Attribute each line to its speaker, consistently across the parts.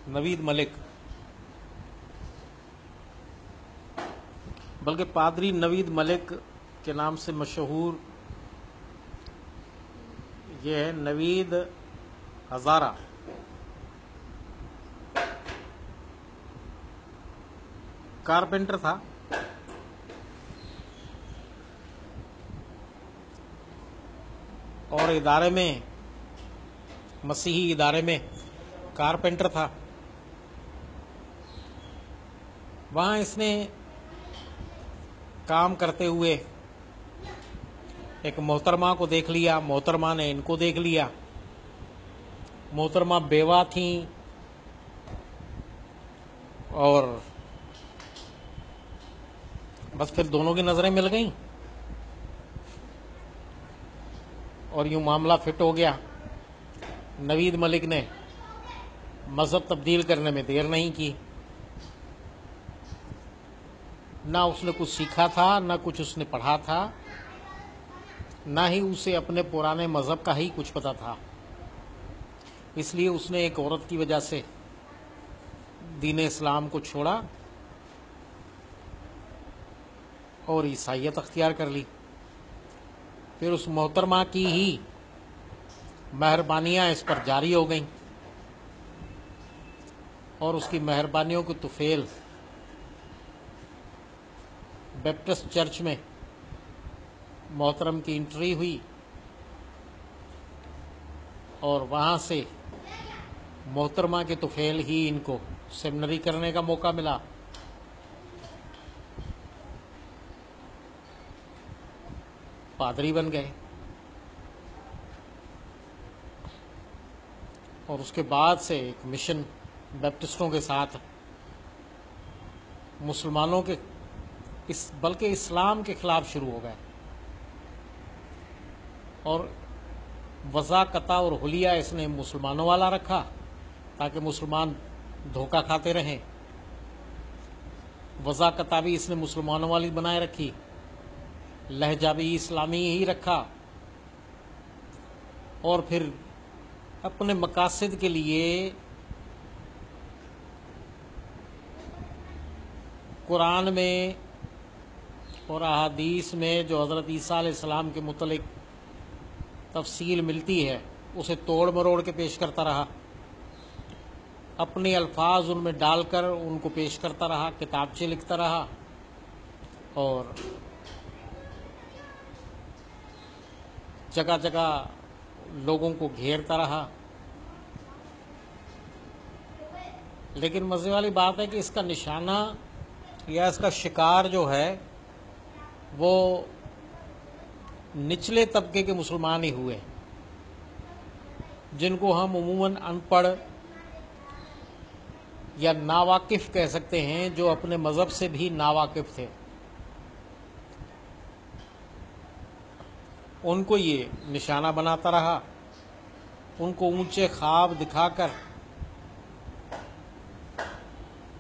Speaker 1: نوید ملک، بلکہ پادری نوید ملک کے نام سے مشہور یہ ہے نوید ہزارہ۔ کارپینٹر تھا اور ادارے میں، مسیحی ادارے میں کارپینٹر تھا۔ وہاں اس نے کام کرتے ہوئے ایک محترمہ کو دیکھ لیا، محترمہ نے ان کو دیکھ لیا۔ محترمہ بیوہ تھیں اور بس پھر دونوں کی نظریں مل گئیں اور یوں معاملہ فٹ ہو گیا۔ نوید ملک نے مذہب تبدیل کرنے میں دیر نہیں کی، نہ اس نے کچھ سیکھا تھا، نہ کچھ اس نے پڑھا تھا، نہ ہی اسے اپنے پرانے مذہب کا ہی کچھ پتہ تھا۔ اس لیے اس نے ایک عورت کی وجہ سے دین اسلام کو چھوڑا اور عیسائیت اختیار کر لی۔ پھر اس محترمہ کی ہی مہربانیاں اس پر جاری ہو گئیں اور اس کی مہربانیوں کو طفیل بیپٹسٹ چرچ میں محترم کی انٹری ہوئی اور وہاں سے محترمہ کے طفیل ہی ان کو سیمنری کرنے کا موقع ملا۔ پادری بن گئے اور اس کے بعد سے ایک مشن بیپٹسٹوں کے ساتھ مسلمانوں کے بلکہ اسلام کے خلاف شروع ہو گئے اور وضاقتہ اور حلیہ اس نے مسلمانوں والا رکھا تاکہ مسلمان دھوکہ کھاتے رہیں۔ وضاقتہ بھی اس نے مسلمانوں والی بنائے رکھی، لہجہ بھی اسلامی ہی رکھا، اور پھر اپنے مقاصد کے لیے قرآن میں اور احادیث میں جو حضرت عیسیٰ علیہ السلام کے متعلق تفصیل ملتی ہے اسے توڑ مروڑ کے پیش کرتا رہا، اپنے الفاظ ان میں ڈال کر ان کو پیش کرتا رہا، کتابچے لکھتا رہا اور جگہ جگہ لوگوں کو گھیرتا رہا۔ لیکن مزے والی بات ہے کہ اس کا نشانہ یا اس کا شکار جو ہے وہ نچلے طبقے کے مسلمان ہی ہوئے، جن کو ہم عموماً ان پڑھ یا ناواقف کہہ سکتے ہیں، جو اپنے مذہب سے بھی ناواقف تھے۔ ان کو یہ نشانہ بناتا رہا، ان کو اونچے خواب دکھا کر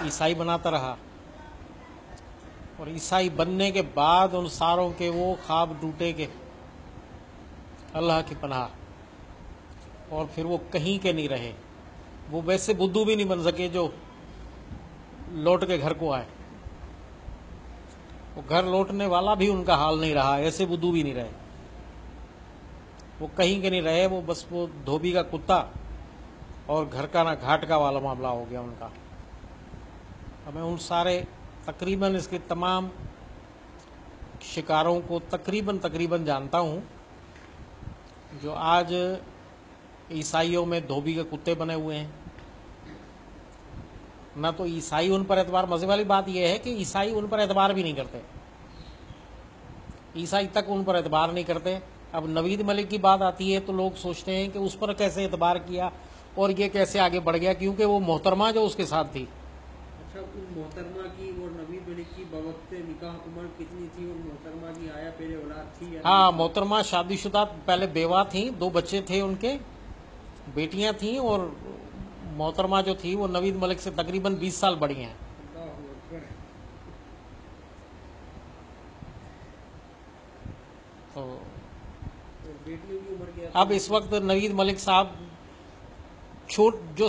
Speaker 1: عیسائی بناتا رہا، اور عیسائی بننے کے بعد ان ساروں کے وہ خواب ٹوٹے کہ اللہ کی پناہ، اور پھر وہ کہیں کے نہیں رہے۔ وہ ویسے بدھو بھی نہیں بن سکے جو لوٹ کے گھر کو آئے، وہ گھر لوٹنے والا بھی ان کا حال نہیں رہا، ایسے بدھو بھی نہیں رہے، وہ کہیں کے نہیں رہے، وہ بس وہ دھوبی کا کتا اور گھر کا نہ گھاٹ کا والا معاملہ ہو گیا ان کا۔ میں ان سارے تقریباً اس کے تمام شکاروں کو تقریباً جانتا ہوں جو آج عیسائیوں میں دھوبی کے کتے بنے ہوئے ہیں۔ نہ تو عیسائی ان پر اعتبار، مزے والی بات یہ ہے کہ عیسائی ان پر اعتبار بھی نہیں کرتے، عیسائی تک ان پر اعتبار نہیں کرتے۔ اب نوید ملک کی بات آتی ہے تو لوگ سوچتے ہیں کہ اس پر کیسے اعتبار کیا اور یہ کیسے آگے بڑھ گیا، کیونکہ وہ محترمہ جو اس کے ساتھ تھی۔
Speaker 2: اچھا، ان محترمہ کی اور نوید ملک کی بوقت نکاح عمر کتنی تھی؟ اور محترمہ کی آیا پہلے اولاد تھی یا نہیں؟
Speaker 1: ہاں، محترمہ شادی شدہ پہلے بیوہ تھیں، 2 بچے تھے ان کے، بیٹیاں تھیں، اور محترمہ جو تھی وہ نوید ملک سے تقریباً 20 سال بڑی ہیں۔
Speaker 2: اللہ اکبر۔
Speaker 1: تو
Speaker 2: اور بیٹیوں کی عمر کیا تھی؟
Speaker 1: اب اس وقت نوید ملک صاحب جو